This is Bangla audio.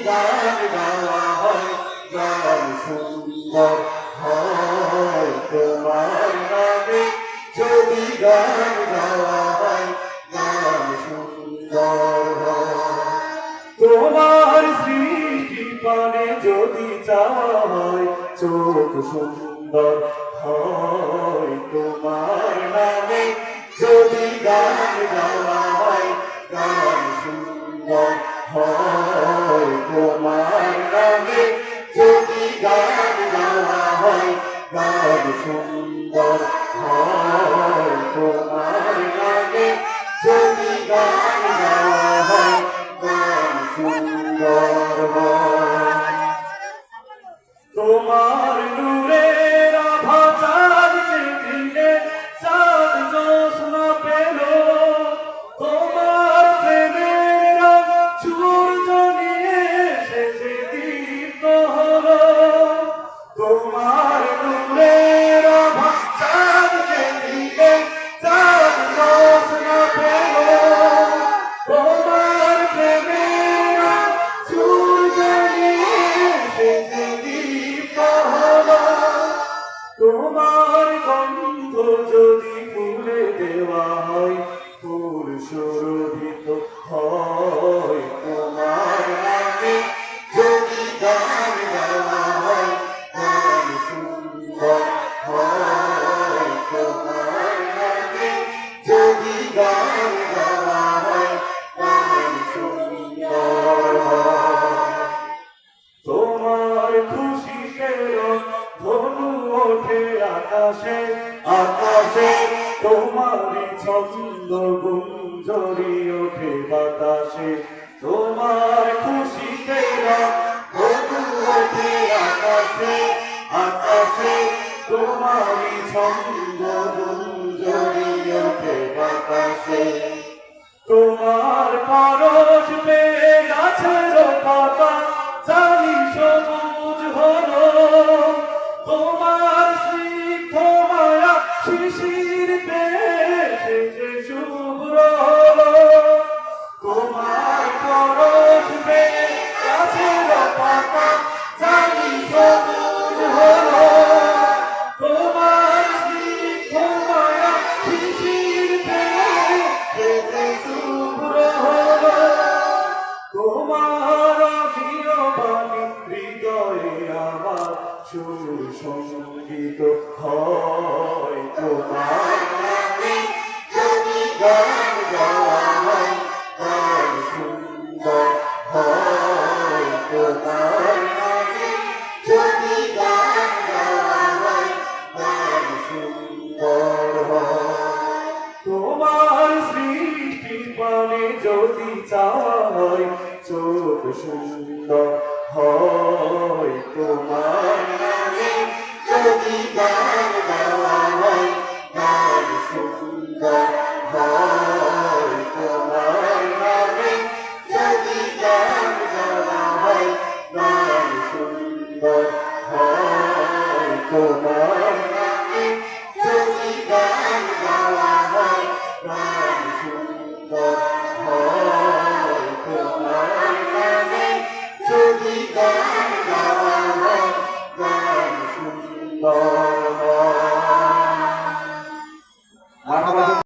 গান গাওয়া হয় গান সুন্দর হয় তোমার নামে যদি গান গাওয়া হয় গান সুন্দর হয় তোমার সৃষ্টি পানে যদি চাওয়া হয় চোখ সুন্দর হয় তোমার নামে যদি গান গাওয়া হয় গান সুন্দর হয় তোমার নামে যদি গান গাওয়া হয় গান সুন্দর হয় তোমার নামে যদি গান গাওয়া হয় গান সুন্দর হয় তোমার নূরের আভা চাঁদকে দিলে চাঁদ জ্যোৎস্না পেল তোমার প্রেমের সূর্য নিয়ে এসেছে দীপ্ত হলো তোমার নূরের আভা চাঁদকে দিলে চাঁদ জ্যোৎস্না পেল তোমার প্রেমের সূর্য নিয়ে এসেছে দীপ্ত হলো তোমার গন্ধ যদি ফুলে দেওয়া হয় ফুল সুরভিত হয় তোমার নামে যদি গান গাওয়া হয় গান সুন্দর হয় তোমার নামে যদি গান গাওয়া হয় গান সুন্দর হয় তোমার খুশিতে ধনু ওঠে আকাশে আকাশে তোমারই ছন্দ গুঞ্জরি ওঠে বাতাসে তোমার খুশিতে ধনু ওঠে আকাশে আকাশে তোমারই ছন্দ গুঞ্জরি ওঠে বাতাসে তোমার পরশ পেয়ে গাছের পাতা জানি সবুজ হলো তোমার স্নিগ্ধ মায়া শিশির পেয়ে এসেছে শুভ্র হলো তোমার পরশ পেয়ে গাছের পাতা জানি সবুজ হলো তোমার স্নিগ্ধ মায়া শিশির পেয়ে এসেছে শুভ্র হলো তোমার অভিনবাণী হৃদয়ে আমার সুর সঙ্গীত হয় তোমার নামে যদি গান গাওয়া হয় গান সুন্দর হয় তোমার নামে যদি গান গাওয়া হয় গান সুন্দর হয় তোমার সৃষ্টি পানে যদি চাওয়া হয় চোখ সুন্দর হয় তোমার নামে যদি গান গাওয়া